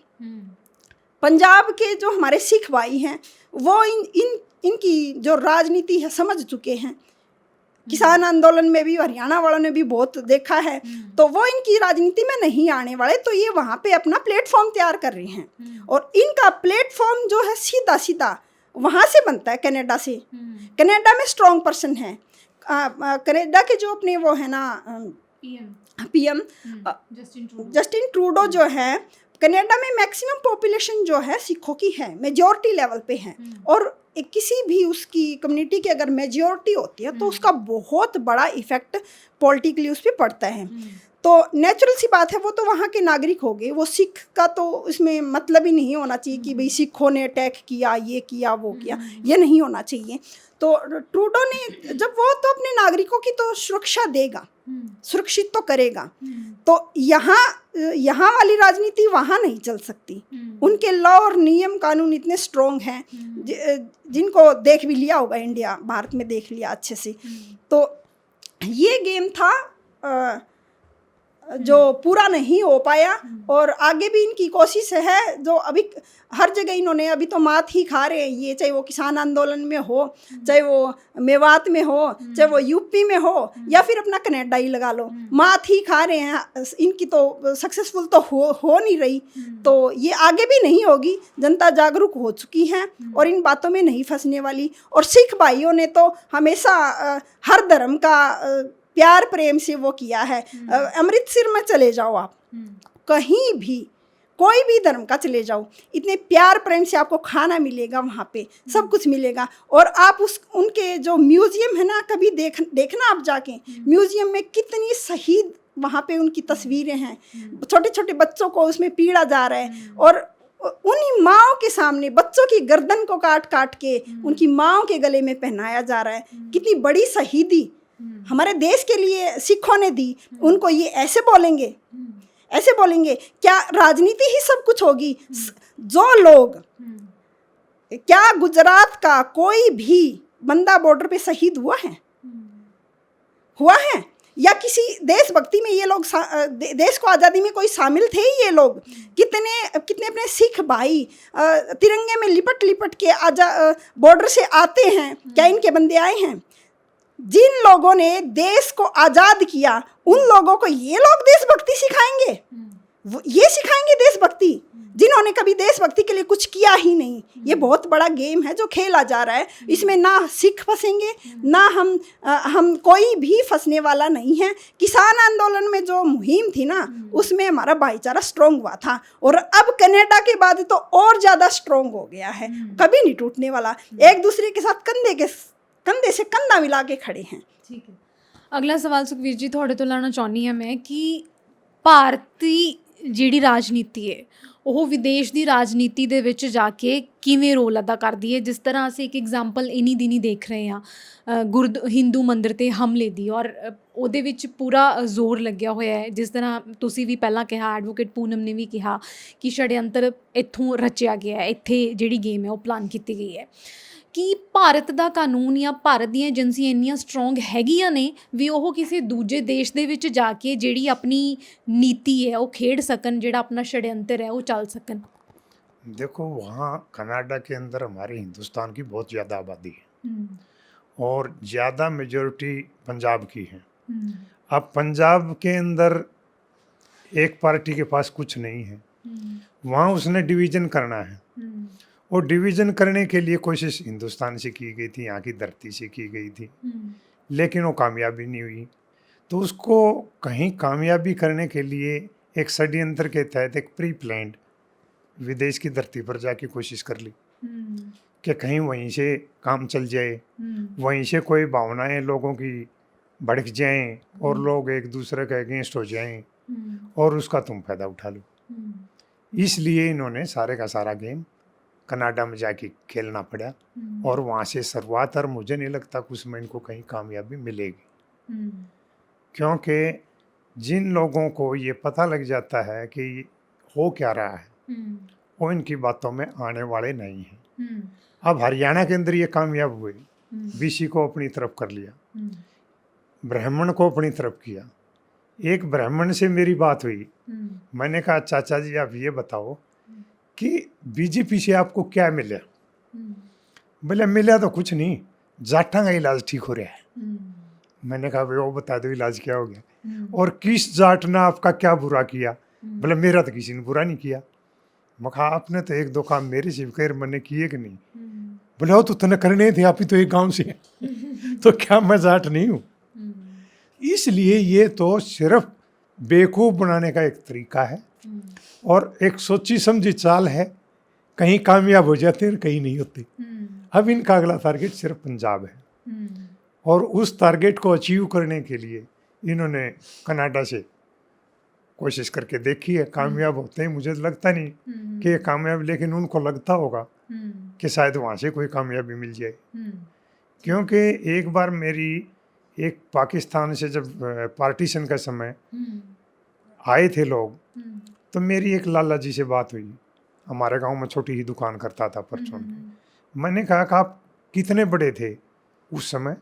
पंजाब के जो हमारे सिख भाई हैं वो इनकी जो राजनीति है समझ चुके हैं। किसान आंदोलन में भी हरियाणा वालों ने भी बहुत देखा है, तो वो इनकी राजनीति में नहीं आने वाले, तो ये वहाँ पे अपना प्लेटफॉर्म तैयार कर रहे हैं। और इनका प्लेटफॉर्म जो है सीधा सीधा वहाँ से बनता है, कनाडा से। कनाडा में स्ट्रॉन्ग पर्सन है, कनाडा के जो अपने वो है ना पीएम जस्टिन ट्रूडो जो है, कनाडा में मैक्सिमम पॉपुलेशन जो है सिखों की है, मेजॉरिटी लेवल पे है। और किसी भी उसकी कम्युनिटी की अगर मेजॉरिटी होती है तो उसका बहुत बड़ा इफेक्ट पॉलिटिकली उस पर पड़ता है। तो नेचुरल सी बात है, वो तो वहाँ के नागरिक हो गए, वो सिख का तो इसमें मतलब ही नहीं होना चाहिए कि भाई सिखों ने अटैक किया, ये किया, वो किया, ये नहीं होना चाहिए। तो ट्रूडो ने जब वो तो अपने नागरिकों की तो सुरक्षा देगा, सुरक्षित तो करेगा, तो यहाँ वाली राजनीति वहाँ नहीं चल सकती। उनके लॉ और नियम कानून इतने स्ट्रॉन्ग हैं, जिनको देख भी लिया होगा, इंडिया भारत में देख लिया अच्छे से। तो ये गेम था जो पूरा नहीं हो पाया, और आगे भी इनकी कोशिश है, जो अभी हर जगह इन्होंने अभी तो मात ही खा रहे हैं ये, चाहे वो किसान आंदोलन में हो, चाहे वो मेवात में हो, चाहे वो यूपी में हो, या फिर अपना कनाडा ही लगा लो, मात ही खा रहे हैं। इनकी तो सक्सेसफुल तो हो नहीं रही, तो ये आगे भी नहीं होगी। जनता जागरूक हो चुकी है और इन बातों में नहीं फंसने वाली। और सिख भाइयों ने तो हमेशा हर धर्म का प्यार प्रेम से वो किया है। अमृतसर में चले जाओ आप, कहीं भी कोई भी धर्म का चले जाओ, इतने प्यार प्रेम से आपको खाना मिलेगा, वहाँ पे सब कुछ मिलेगा। और आप उनके जो म्यूजियम है ना, कभी देखना आप जाके, म्यूजियम में कितनी शहीद वहाँ पे उनकी तस्वीरें हैं, छोटे छोटे बच्चों को उसमें पीड़ा जा रहा है, और उन्हीं माओ के सामने बच्चों की गर्दन को काट काट के उनकी माओ के गले में पहनाया जा रहा है। कितनी बड़ी शहीदी हमारे देश के लिए सिखों ने दी। उनको ये ऐसे बोलेंगे क्या राजनीति ही सब कुछ होगी? जो लोग, क्या गुजरात का कोई भी बंदा बॉर्डर पे शहीद हुआ है या किसी देशभक्ति में ये लोग देश को आज़ादी में कोई शामिल थे? ये लोग कितने अपने सिख भाई तिरंगे में लिपट लिपट के बॉर्डर से आते हैं, क्या इनके बंदे आए हैं? जिन लोगों ने देश को आज़ाद किया, उन लोगों को ये लोग देशभक्ति सिखाएंगे? ये सिखाएंगे देशभक्ति जिन्होंने कभी देशभक्ति के लिए कुछ किया ही नहीं? ये बहुत बड़ा गेम है जो खेला जा रहा है। इसमें ना सिख फंसेंगे, ना हम कोई भी फंसने वाला नहीं है। किसान आंदोलन में जो मुहिम थी ना, उसमें हमारा भाईचारा स्ट्रोंग हुआ था, और अब कनाडा के बाद तो और ज़्यादा स्ट्रोंग हो गया है, कभी नहीं टूटने वाला। एक दूसरे के साथ कंधे से कंधा मिला के खड़े हैं। ठीक है, अगला सवाल सुखवीर जी ਤੁਹਾਡੇ ਤੋਂ ਲੈਣਾ ਚਾਹੁੰਦੀ ਹਾਂ ਮੈਂ ਕਿ ਭਾਰਤੀ ਜਿਹੜੀ ਰਾਜਨੀਤੀ ਹੈ ਉਹ ਵਿਦੇਸ਼ ਦੀ ਰਾਜਨੀਤੀ ਦੇ ਵਿੱਚ ਜਾ ਕੇ ਕਿਵੇਂ ਰੋਲ ਅਦਾ ਕਰਦੀ ਹੈ? ਜਿਸ ਤਰ੍ਹਾਂ ਅਸੀਂ ਇੱਕ ਐਗਜ਼ਾਮਪਲ ਇਨੀ ਦਿਨੀ ਦੇਖ ਰਹੇ ਹਾਂ ਹਿੰਦੂ ਮੰਦਿਰ 'ਤੇ ਹਮਲੇ ਦੀ, ਔਰ ਉਹਦੇ ਵਿੱਚ ਪੂਰਾ ਜ਼ੋਰ ਲੱਗਿਆ ਹੋਇਆ ਹੈ। ਜਿਸ ਤਰ੍ਹਾਂ ਤੁਸੀਂ ਵੀ ਪਹਿਲਾਂ ਕਿਹਾ, ਐਡਵੋਕੇਟ ਪੂਨਮ ਨੇ ਵੀ ਕਿਹਾ ਕਿ षड्यंत्र ਇੱਥੋਂ ਰਚਿਆ ਗਿਆ ਹੈ, ਇੱਥੇ ਜਿਹੜੀ ਗੇਮ ਹੈ ਉਹ ਪਲਾਨ ਕੀਤੀ ਗਈ ਹੈ। ਕਿ ਭਾਰਤ ਦਾ ਕਾਨੂੰਨ ਜਾਂ ਭਾਰਤ ਦੀਆਂ ਏਜੰਸੀਆਂ ਇੰਨੀਆਂ ਸਟਰੋਂਗ ਹੈਗੀਆਂ ਨੇ ਵੀ ਉਹ ਕਿਸੇ ਦੂਜੇ ਦੇਸ਼ ਦੇ ਵਿੱਚ ਜਾ ਕੇ ਜਿਹੜੀ ਆਪਣੀ ਨੀਤੀ ਹੈ ਉਹ ਖੇਡ ਸਕਣ, ਜਿਹੜਾ ਆਪਣਾ षड्यंत्र है वो चल सकन? देखो, वहाँ कनाडा के अंदर हमारे हिंदुस्तान की बहुत ज़्यादा आबादी है और ज़्यादा मेजॉरिटी पंजाब की है। अब पंजाब के अंदर एक पार्टी के पास कुछ नहीं है, वहाँ उसने डिवीज़न करना है, और डिवीज़न करने के लिए कोशिश हिंदुस्तान से की गई थी, यहाँ की धरती से की गई थी, लेकिन वो कामयाबी नहीं हुई। तो उसको कहीं कामयाबी करने के लिए एक षड्यंत्र के तहत एक प्री प्लान्ड विदेश की धरती पर जाके कोशिश कर ली कि कहीं वहीं से काम चल जाए, वहीं से कोई भावनाएं लोगों की भड़क जाएं और लोग एक दूसरे के अगेंस्ट हो जाएं और उसका तुम फायदा उठा लो। इसलिए इन्होंने सारे का सारा गेम कनाडा में जाके खेलना पड़ा और वहाँ से शुरुआत, और मुझे नहीं लगता कि उसमें इनको कहीं कामयाबी मिलेगी, क्योंकि जिन लोगों को ये पता लग जाता है कि हो क्या रहा है वो इनकी बातों में आने वाले नहीं हैं। अब हरियाणा के अंदर ये कामयाब हुए, बीसी को अपनी तरफ कर लिया, ब्राह्मण को अपनी तरफ किया। एक ब्राह्मण से मेरी बात हुई, मैंने कहा चाचा जी आप ये बताओ कि बीजेपी से आपको क्या मिला? बोले मिला तो कुछ नहीं, जाटा का इलाज ठीक हो रहा है। मैंने कहा भाई वो बता दो इलाज क्या हो गया, और किस जाट ने आपका क्या बुरा किया? बोले मेरा तो किसी ने बुरा नहीं किया। मैं कहा आपने तो एक दो काम मेरे से कर मैंने किए कि नहीं? बोले वो तो तने करने थे, आप ही तो एक गांव से हैं। तो क्या मैं जाट नहीं हूँ? इसलिए ये तो सिर्फ बेवकूफ़ बनाने का एक तरीका है और एक सोची समझी चाल है, कहीं कामयाब हो जाते हैं कहीं नहीं होते। अब इनका अगला टारगेट सिर्फ पंजाब है और उस टारगेट को अचीव करने के लिए इन्होंने कनाडा से कोशिश करके देखी है। कामयाब होते हैं मुझे लगता नहीं कि ये कामयाब, लेकिन उनको लगता होगा कि शायद वहाँ से कोई कामयाबी मिल जाए, क्योंकि एक बार मेरी एक पाकिस्तान से जब पार्टीशन का समय आए थे लोग, तो मेरी एक लाला जी से बात हुई, हमारे गांव में छोटी ही दुकान करता था परचून की। मैंने कहा कि आप कितने बड़े थे उस समय?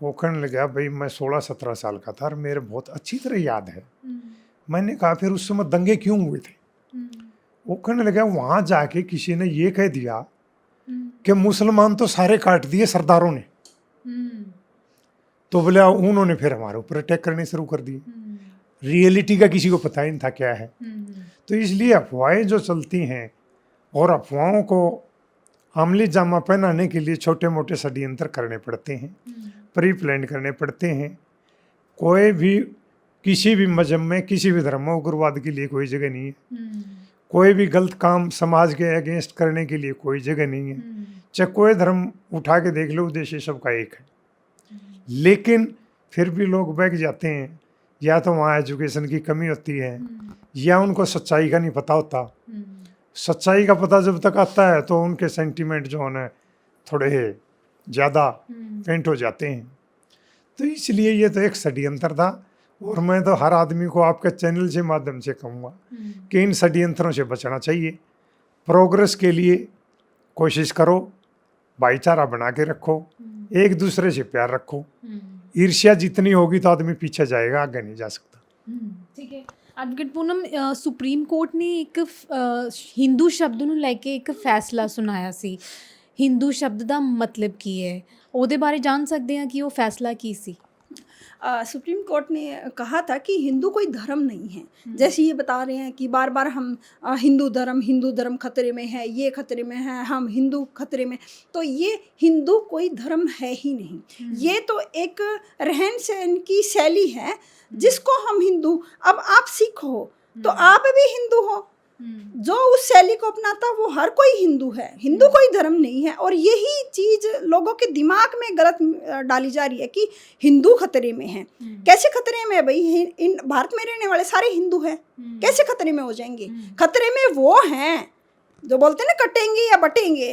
वो कहने लगा भाई मैं 16-17 साल का था और मेरे बहुत अच्छी तरह याद है। मैंने कहा फिर उस समय दंगे क्यों हुए थे? वो कहने लगा वहाँ जाके किसी ने ये कह दिया कि मुसलमान तो सारे काट दिए सरदारों ने, तो बोले उन्होंने फिर हमारे ऊपर अटैक करने शुरू कर दिए। रियलिटी का किसी को पता ही नहीं था क्या है। तो इसलिए अफवाहें जो चलती हैं और अफवाहों को अमली जामा पहनाने के लिए छोटे मोटे षड्यंत्र करने पड़ते हैं, प्री प्लान करने पड़ते हैं। कोई भी किसी भी मजहब में किसी भी धर्म में उग्रवाद के लिए कोई जगह नहीं है। कोई भी गलत काम समाज के अगेंस्ट करने के लिए कोई जगह नहीं है। चाहे कोई धर्म उठा के देख लो, उद्देश्य सबका एक है। लेकिन फिर भी लोग बहक जाते हैं, या तो वहाँ एजुकेशन की कमी होती है या उनको सच्चाई का नहीं पता होता। सच्चाई का पता जब तक आता है तो उनके सेंटीमेंट जो है थोड़े ज़्यादा पेंट हो जाते हैं। तो इसलिए ये तो एक षड्यंत्र था और मैं तो हर आदमी को आपके चैनल से माध्यम से कहूँगा कि इन षड्यंत्रों से बचना चाहिए। प्रोग्रेस के लिए कोशिश करो, भाईचारा बना के रखो, एक दूसरे से प्यार रखो। ईर्ष्या जितनी होगी तो आदमी पीछे जाएगा, आगे नहीं जा सकता। ठीक है एडवोकेट पूनम, सुप्रीम कोर्ट ने एक हिंदू शब्द ਨੂੰ ਲੈ ਕੇ ਇੱਕ ਫੈਸਲਾ ਸੁਣਾਇਆ ਸੀ। हिंदू शब्द ਦਾ मतलब ਕੀ ਹੈ, ਉਹਦੇ ਬਾਰੇ ਜਾਣ ਸਕਦੇ ਹਾਂ ਕਿ ਉਹ फैसला ਕੀ ਸੀ? सुप्रीम कोर्ट ने कहा था कि हिंदू कोई धर्म नहीं है। जैसे ये बता रहे हैं कि बार बार हम हिंदू धर्म खतरे में है, ये खतरे में है, हम हिंदू खतरे में, तो ये हिंदू कोई धर्म है ही नहीं। ये तो एक रहन सहन की शैली है जिसको हम हिंदू, अब आप सिख हो तो आप भी हिंदू हो, जो उस शैली को अपनाता वो हर कोई हिंदू है। हिंदू कोई धर्म नहीं है। और यही चीज लोगों के दिमाग में गलत डाली जा रही है कि हिंदू खतरे में है। कैसे खतरे में है भाई? इन भारत में रहने वाले सारे हिंदू हैं, कैसे खतरे में हो जाएंगे? खतरे में वो हैं जो बोलते हैं ना कटेंगे या बटेंगे,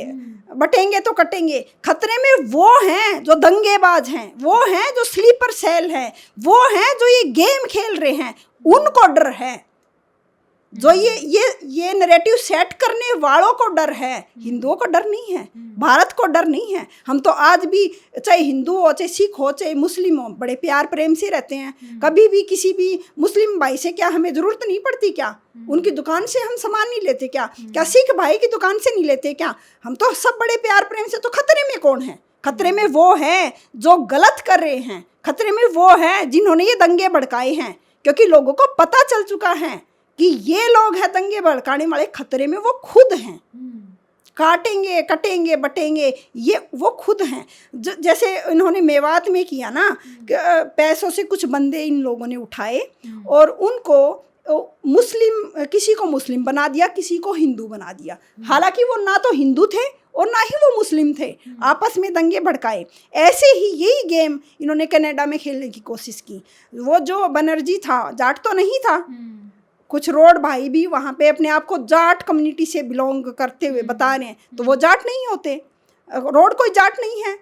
बटेंगे तो कटेंगे। खतरे में वो हैं जो दंगेबाज हैं, वो हैं जो स्लीपर सेल हैं, वो हैं जो ये गेम खेल रहे हैं, उनको डर है। जो ये नैरेटिव सेट करने वालों को डर है, हिंदुओं को डर नहीं है, भारत को डर नहीं है। हम तो आज भी चाहे हिंदू हो, चाहे सिख हो, चाहे मुस्लिम हो, बड़े प्यार प्रेम से रहते हैं। कभी भी किसी भी मुस्लिम भाई से क्या हमें ज़रूरत नहीं पड़ती क्या? उनकी दुकान से हम सामान नहीं लेते क्या? क्या सिख भाई की दुकान से नहीं लेते क्या? हम तो सब बड़े प्यार प्रेम से। तो खतरे में कौन है? खतरे में वो है जो गलत कर रहे हैं, खतरे में वो है जिन्होंने ये दंगे भड़काए हैं, क्योंकि लोगों को पता चल चुका है कि ये लोग हैं दंगे भड़काने वाले। खतरे में वो खुद हैं, काटेंगे कटेंगे बटेंगे, ये वो खुद हैं। जैसे इन्होंने मेवात में किया ना, पैसों से कुछ बंदे इन लोगों ने उठाए और उनको मुस्लिम, किसी को मुस्लिम बना दिया, किसी को हिंदू बना दिया। हालांकि वो ना तो हिंदू थे और ना ही वो मुस्लिम थे, आपस में दंगे भड़काए। ऐसे ही यही गेम इन्होंने कनाडा में खेलने की कोशिश की। वो जो बनर्जी था जाट तो नहीं था, कुछ रोड भाई भी वहाँ पे अपने आप को जाट कम्युनिटी से बिलोंग करते हुए बता रहे हैं, तो वो जाट नहीं होते। रोड कोई जाट नहीं है,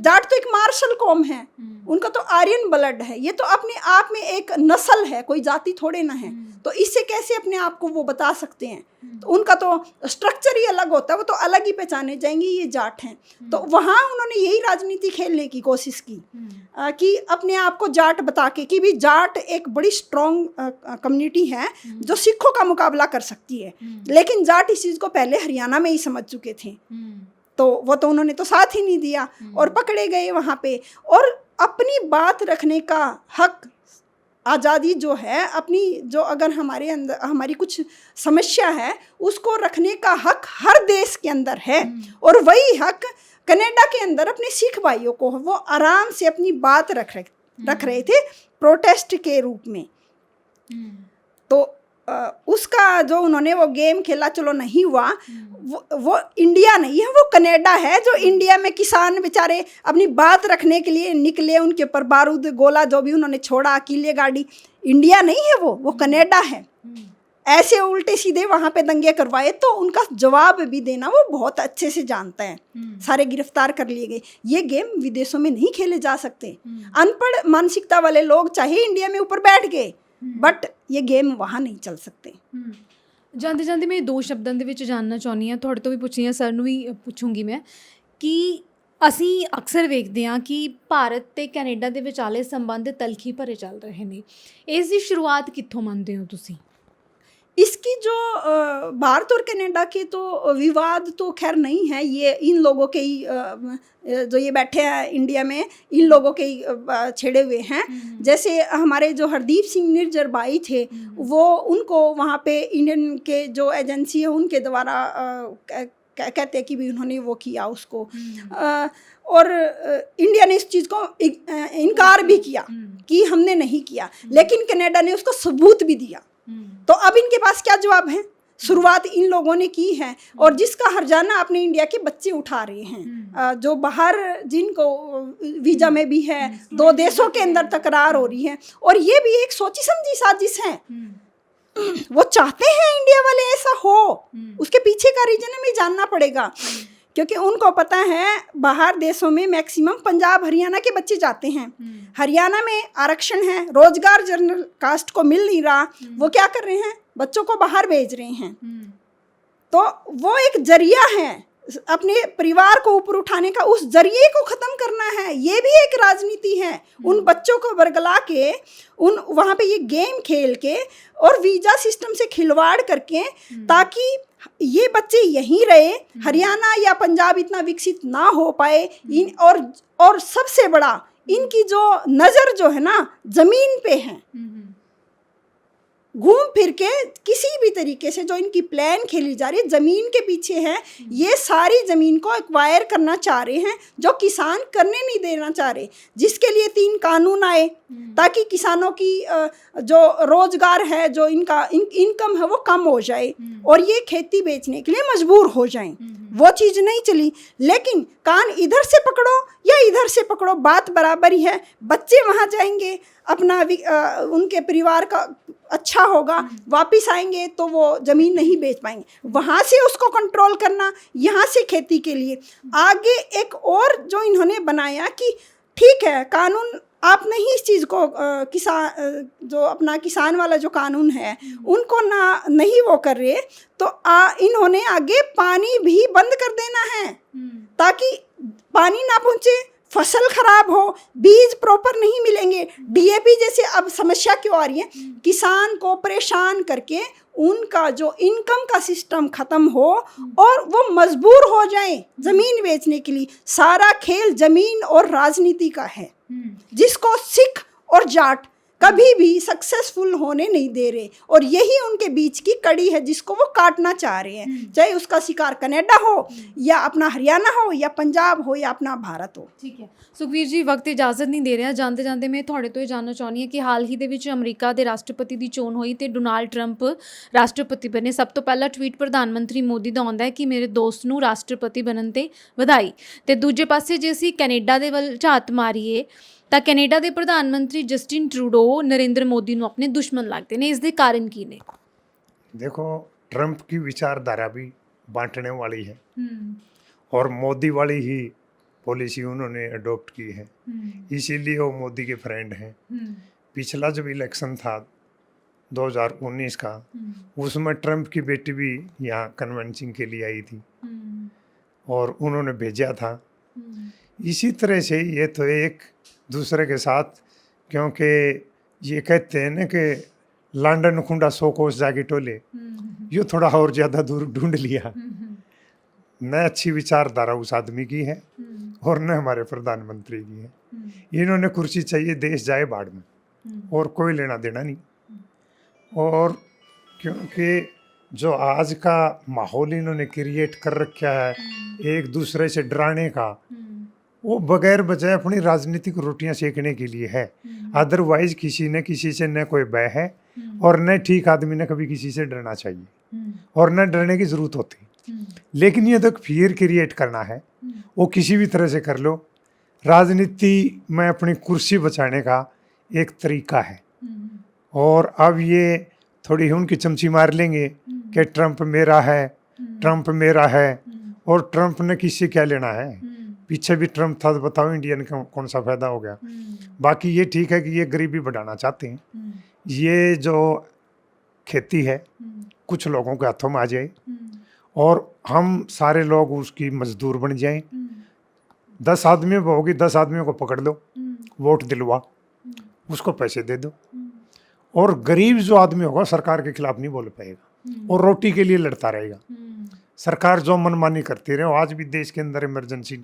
जाट तो एक मार्शल कौम है, उनका तो आर्यन ब्लड है, ये तो अपने आप में एक नस्ल है, कोई जाति थोड़े ना है। तो इससे कैसे अपने आप को वो बता सकते हैं? तो उनका तो स्ट्रक्चर ही अलग होता है, वो तो अलग ही पहचाने जाएंगे ये जाट हैं। तो वहाँ उन्होंने यही राजनीति खेलने की कोशिश की कि अपने आप को जाट बता के कि भी जाट एक बड़ी स्ट्रॉन्ग कम्युनिटी है जो सिखों का मुकाबला कर सकती है। लेकिन जाट इस चीज़ को पहले हरियाणा में ही समझ चुके थे, तो वो तो उन्होंने तो साथ ही नहीं दिया और पकड़े गए वहाँ पे। और अपनी बात रखने का हक, आज़ादी जो है अपनी, जो अगर हमारे अंदर हमारी कुछ समस्या है उसको रखने का हक हर देश के अंदर है। और वही हक कनाडा के अंदर अपने सिख भाइयों को वो आराम से अपनी बात रख रहे थे प्रोटेस्ट के रूप में। तो उसका जो उन्होंने वो गेम खेला, चलो नहीं हुआ, वो इंडिया नहीं है, वो कनाडा है जो इंडिया में किसान बेचारे अपनी बात रखने के लिए निकले, उनके ऊपर बारूद गोला जो भी उन्होंने छोड़ा, कीले गाड़ी, इंडिया नहीं है वो कनाडा है। ऐसे उल्टे सीधे वहाँ पे दंगे करवाए तो उनका जवाब भी देना वो बहुत अच्छे से जानता है। सारे गिरफ्तार कर लिए गए। ये गेम विदेशों में नहीं खेले जा सकते। अनपढ़ मानसिकता वाले लोग चाहे इंडिया में ऊपर बैठ गए, बट ये गेम वहाँ नहीं चल सकते। ਜਾਂਦੇ ਜਾਂਦੇ ਮੈਂ ਦੋ ਸ਼ਬਦਾਂ ਦੇ ਵਿੱਚ ਜਾਣਨਾ ਚਾਹੁੰਦੀ ਹਾਂ, ਤੁਹਾਡੇ ਤੋਂ ਵੀ ਪੁੱਛੀ ਹਾਂ, ਸਰ ਨੂੰ ਵੀ ਪੁੱਛੂੰਗੀ ਮੈਂ, ਕਿ ਅਸੀਂ ਅਕਸਰ ਵੇਖਦੇ ਹਾਂ ਕਿ ਭਾਰਤ ਤੇ ਕੈਨੇਡਾ ਦੇ ਵਿਚਾਲੇ ਸੰਬੰਧ ਤਲਖੀ ਭਰੇ ਚੱਲ ਰਹੇ ਨੇ। ਇਸ ਦੀ ਸ਼ੁਰੂਆਤ ਕਿੱਥੋਂ ਮੰਨਦੇ ਹੋ ਤੁਸੀਂ? इसकी जो भारत और कनाडा के तो विवाद तो खैर नहीं है, ये इन लोगों के ही जो ये बैठे हैं इंडिया में, इन लोगों के ही छेड़े हुए हैं। जैसे हमारे जो हरदीप सिंह निर्जर भाई थे, वो उनको वहाँ पे इंडियन के जो एजेंसी है उनके द्वारा कहते हैं कि भी उन्होंने वो किया उसको, और इंडिया ने इस चीज़ को इनकार भी किया कि हमने नहीं किया, लेकिन कनाडा ने उसको सबूत भी दिया। तो अब इनके पास क्या जवाब है? शुरुआत इन लोगों ने की है और जिसका हर्जाना अपने इंडिया के बच्चे उठा रहे हैं, जो बाहर जिनको वीज़ा में भी है, दो देशों के अंदर तकरार हो रही है, और ये भी एक सोची समझी साजिश है। वो चाहते हैं इंडिया वाले ऐसा हो, उसके पीछे का रीजन हमें जानना पड़ेगा, क्योंकि उनको पता है बाहर देशों में मैक्सिमम पंजाब हरियाणा के बच्चे जाते हैं। हरियाणा में आरक्षण है, रोजगार जनरल कास्ट को मिल नहीं रहा, वो क्या कर रहे हैं? बच्चों को बाहर भेज रहे हैं। तो वो एक जरिया है अपने परिवार को ऊपर उठाने का, उस जरिए को ख़त्म करना है। ये भी एक राजनीति है, उन बच्चों को बरगला के उन वहाँ पे ये गेम खेल के और वीज़ा सिस्टम से खिलवाड़ करके, ताकि ये बच्चे यहीं रहे, हरियाणा या पंजाब इतना विकसित ना हो पाए। और सबसे बड़ा इनकी जो नज़र जो है ना ज़मीन पे है, घूम फिर के किसी भी तरीके से जो इनकी प्लान खेली जा रही है ज़मीन के पीछे है। ये सारी ज़मीन को एक्वायर करना चाह रहे हैं, जो किसान करने नहीं देना चाह रहे, जिसके लिए 3 कानून आए ताकि किसानों की जो रोज़गार है, जो इनका इनकम है वो कम हो जाए और ये खेती बेचने के लिए मजबूर हो जाएं। वो चीज़ नहीं चली, लेकिन कान इधर से पकड़ो या इधर से पकड़ो, बात बराबर ही है। बच्चे वहाँ जाएंगे, अपना उनके परिवार का अच्छा होगा, वापस आएंगे तो वो ज़मीन नहीं बेच पाएंगे। वहाँ से उसको कंट्रोल करना, यहाँ से खेती के लिए आगे एक और जो इन्होंने बनाया कि ठीक है कानून आप नहीं इस चीज़ को किसान जो अपना किसान वाला जो कानून है उनको नहीं वो कर रहे, तो इन्होंने आगे पानी भी बंद कर देना है ताकि पानी ना पहुँचे, फसल खराब हो, बीज प्रॉपर नहीं मिलेंगे। डीएपी जैसे अब समस्या क्यों आ रही है? किसान को परेशान करके उनका जो इनकम का सिस्टम ख़त्म हो और वो मजबूर हो जाएं ज़मीन बेचने के लिए। सारा खेल ज़मीन और राजनीति का है, जिसको सिख और जाट कभी भी सक्सेसफुल होने नहीं दे रहे, और यही उनके बीच की कड़ी है जिसको वो काटना चाह रहे हैं, चाहे उसका शिकार कनाडा हो या अपना हरियाणा हो या पंजाब हो या अपना भारत हो। ਠੀਕ ਹੈ ਸੁਖਵੀਰ ਜੀ, ਵਕਤ ਇਜਾਜ਼ਤ ਨਹੀਂ ਦੇ ਰਿਹਾ। ਜਾਂਦੇ ਜਾਂਦੇ ਮੈਂ ਤੁਹਾਡੇ ਤੋਂ ਇਹ ਜਾਣਨਾ ਚਾਹੁੰਦੀ ਹਾਂ ਕਿ ਹਾਲ ਹੀ ਦੇ ਵਿੱਚ ਅਮਰੀਕਾ ਦੇ ਰਾਸ਼ਟਰਪਤੀ ਦੀ ਚੋਣ ਹੋਈ ਤੇ ਡੋਨਾਲਡ ਟਰੰਪ ਰਾਸ਼ਟਰਪਤੀ ਬਣੇ। ਸਭ ਤੋਂ ਪਹਿਲਾ ਟਵੀਟ ਪ੍ਰਧਾਨ ਮੰਤਰੀ ਮੋਦੀ ਦਾ ਆਉਂਦਾ ਹੈ ਕਿ ਮੇਰੇ ਦੋਸਤ ਨੂੰ ਰਾਸ਼ਟਰਪਤੀ ਬਣਨ ਤੇ ਵਧਾਈ। ਤੇ ਦੂਜੇ ਪਾਸੇ ਜੇ ਅਸੀਂ ਕੈਨੇਡਾ ਦੇ ਵੱਲ ਝਾਤ ਮਾਰੀਏ ਤਾਂ ਕੈਨੇਡਾ ਦੇ ਪ੍ਰਧਾਨ ਮੰਤਰੀ ਜਸਟਿਨ ਟਰੂਡੋ ਨਰਿੰਦਰ ਮੋਦੀ ਨੂੰ ਆਪਣੇ ਦੁਸ਼ਮਣ ਲੱਗਦੇ ਨੇ। ਇਸ ਦੇ ਕਾਰਨ ਕੀ ਨੇ? देखो, ट्रंप की विचारधारा भी बांटने वाली है हम्म, और मोदी वाली ही पॉलिसी उन्होंने अडॉप्ट की है, इसीलिए वो मोदी के फ्रेंड हैं। पिछला जब इलेक्शन था 2019 का, उसमें ट्रंप की बेटी भी यहाँ कन्वेंशन के लिए आई थी और उन्होंने भेजा था। इसी तरह से ये तो एक दूसरे के साथ, क्योंकि ये कहते हैं ना कि लंदन खुंडा 100 कोस जाके टोले, ये थोड़ा और ज़्यादा दूर ढूंढ लिया। न अच्छी विचारधारा उस आदमी की है और न हमारे प्रधानमंत्री की है। इन्होंने कुर्सी चाहिए, देश जाए बाढ़ में, और कोई लेना देना नहीं। और क्योंकि जो आज का माहौल इन्होंने क्रिएट कर रखा है एक दूसरे से डराने का, वो बगैर वजह अपनी राजनीतिक रोटियां सेकने के लिए है। अदरवाइज किसी ने किसी से न कोई भय है और न ठीक आदमी ने कभी किसी से डरना चाहिए और न डरने की जरूरत होती। लेकिन ये तो फियर क्रिएट करना है, वो किसी भी तरह से कर लो। राजनीति में अपनी कुर्सी बचाने का एक तरीका है। और अब ये थोड़ी उनकी चमची मार लेंगे कि ट्रंप मेरा है, ट्रंप मेरा है, और ट्रंप ने किससे क्या लेना है। पीछे भी ट्रंप था, तो बताओ इंडियन का कौन सा फायदा हो गया। बाकी ये ठीक है कि ये गरीबी बढ़ाना चाहते हैं। ये जो खेती है कुछ लोगों के हाथों में आ जाए और हम सारे लोग उसकी मजदूर बन जाएं। 10 आदमियों को होगी, 10 आदमियों को पकड़ लो, वोट दिलवा, उसको पैसे दे दो, और गरीब जो आदमी होगा सरकार के खिलाफ नहीं बोल पाएगा और रोटी के लिए लड़ता रहेगा। सरकार जो मनमानी करती रहे। आज भी देश के अंदर इमरजेंसी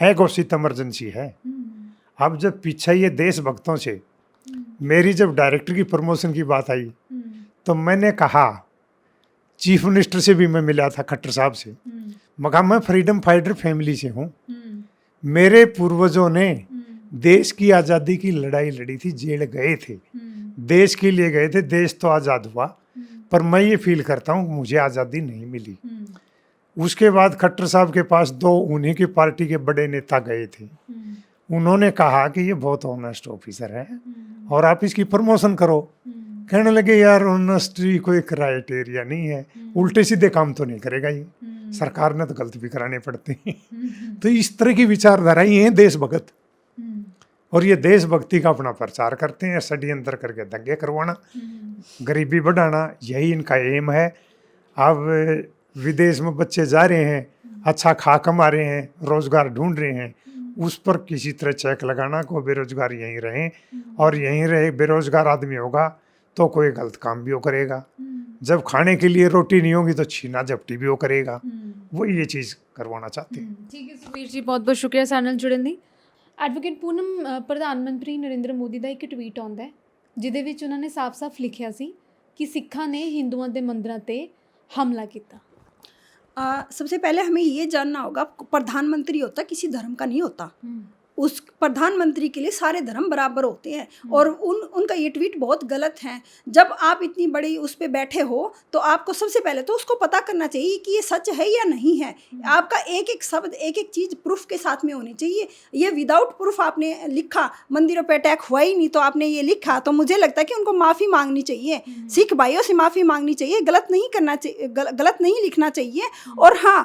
है, घोषित इमरजेंसी है। अब जब पीछे ये देशभक्तों से मेरी जब डायरेक्टर की प्रमोशन की बात आई, तो मैंने कहा, चीफ मिनिस्टर से भी मैं मिला था, खट्टर साहब से, मगर मैं फ्रीडम फाइटर फैमिली से हूँ। मेरे पूर्वजों ने देश की आज़ादी की लड़ाई लड़ी थी, जेल गए थे, देश के लिए गए थे। देश तो आज़ाद हुआ, पर मैं ये फील करता हूँ मुझे आज़ादी नहीं मिली। उसके बाद खट्टर साहब के पास 2 उन्हीं की पार्टी के बड़े नेता गए थे। उन्होंने कहा कि ये बहुत ऑनेस्ट ऑफिसर है और आप इसकी प्रमोशन करो। कहने लगे, यार ऑनेस्टी कोई क्राइटेरिया नहीं है, उल्टे सीधे काम तो नहीं करेगा ये, सरकार ने तो गलत भी कराने पड़ते हैं। तो इस तरह की विचारधारा ही है देशभक्त, और ये देशभक्ति का अपना प्रचार करते हैं, षड्यंत्र करके दंगे करवाना, गरीबी बढ़ाना, यही इनका एम है। अब विदेश में बच्चे जा रहे हैं, अच्छा खा कमा रहे हैं, रोजगार ढूंढ रहे हैं, उस पर किसी तरह चेक लगाना को बेरोजगार यहीं रहें, और यहीं रहे बेरोजगार आदमी होगा तो कोई गलत काम भी वो करेगा। जब खाने के लिए रोटी नहीं होगी तो छीना झपटी भी वो करेगा। वो ये चीज़ करवाना चाहते हैं। ठीक है सुखबीर जी, बहुत बहुत शुक्रिया ਸਾਡੇ ਨਾਲ ਜੁੜਨ ਲਈ। ਐਡਵੋਕੇਟ ਪੂਨਮ, ਪ੍ਰਧਾਨ ਮੰਤਰੀ ਨਰਿੰਦਰ ਮੋਦੀ ਦਾ ਇੱਕ ਟਵੀਟ ਆਉਂਦਾ ਹੈ ਜਿਹਦੇ ਵਿੱਚ ਉਹਨਾਂ ਨੇ ਸਾਫ਼-ਸਾਫ਼ ਲਿਖਿਆ ਸੀ ਕਿ ਸਿੱਖਾਂ ਨੇ ਹਿੰਦੂਆਂ ਦੇ ਮੰਦਿਰਾਂ ਤੇ ਹਮਲਾ ਕੀਤਾ। सबसे पहले हमें ये जानना होगा, प्रधानमंत्री होता किसी धर्म का नहीं होता। उस प्रधानमंत्री के लिए सारे धर्म बराबर होते हैं, और उनका ये ट्वीट बहुत गलत है। जब आप इतनी बड़ी उस पर बैठे हो तो आपको सबसे पहले तो उसको पता करना चाहिए कि ये सच है या नहीं है। आपका एक एक शब्द, एक एक चीज़ प्रूफ के साथ में होनी चाहिए। ये विदाउट प्रूफ आपने लिखा, मंदिरों पे अटैक हुआ ही नहीं तो आपने ये लिखा, तो मुझे लगता है कि उनको माफ़ी मांगनी चाहिए, सिख भाइयों से माफ़ी मांगनी चाहिए। गलत नहीं करना चाहिए, गलत नहीं लिखना चाहिए। और हाँ,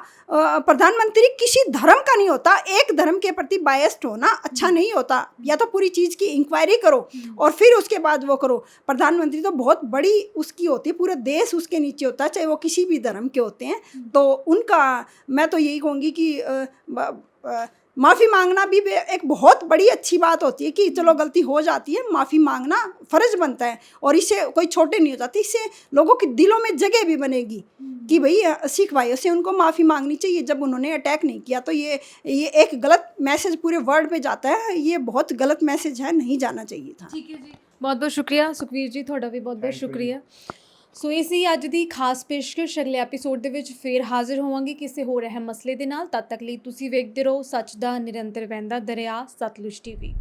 प्रधानमंत्री किसी धर्म का नहीं होता। एक धर्म के प्रति बायस्ड होना अच्छा नहीं होता। या तो पूरी चीज़ की इंक्वायरी करो और फिर उसके बाद वो करो। प्रधानमंत्री तो बहुत बड़ी उसकी होती है, पूरा देश उसके नीचे होता है, चाहे वो किसी भी धर्म के होते हैं। तो उनका मैं तो यही कहूँगी कि माफ़ी मांगना भी एक बहुत बड़ी अच्छी बात होती है कि चलो गलती हो जाती है, माफ़ी मांगना फ़र्ज बनता है, और इससे कोई छोटे नहीं हो जाते। इससे लोगों के दिलों में जगह भी बनेगी कि भाई सिख भाइयों से उनको माफ़ी मांगनी चाहिए जब उन्होंने अटैक नहीं किया। तो ये एक गलत मैसेज पूरे वर्ल्ड में जाता है, ये बहुत गलत मैसेज है, नहीं जाना चाहिए था। ਠੀਕ ਹੈ ਜੀ, ਬਹੁਤ ਬਹੁਤ ਸ਼ੁਕਰੀਆ ਸੁਖਬੀਰ ਜੀ, ਤੁਹਾਡਾ ਵੀ ਬਹੁਤ ਬਹੁਤ ਸ਼ੁਕਰੀਆ। ਸੋ ਇਹ ਸੀ ਅੱਜ ਦੀ ਖਾਸ ਪੇਸ਼ਕਸ਼। ਅਗਲੇ ਐਪੀਸੋਡ ਦੇ ਵਿੱਚ ਫੇਰ ਹਾਜ਼ਰ ਹੋਵਾਂਗੇ ਕਿਸੇ ਹੋਰ ਅਹਿਮ ਮਸਲੇ ਦੇ ਨਾਲ। ਤਦ ਤੱਕ ਲਈ ਤੁਸੀਂ ਵੇਖਦੇ ਰਹੋ ਸੱਚ ਦਾ ਨਿਰੰਤਰ ਵਹਿੰਦਾ ਦਰਿਆ ਸਤਲੁਜ TV।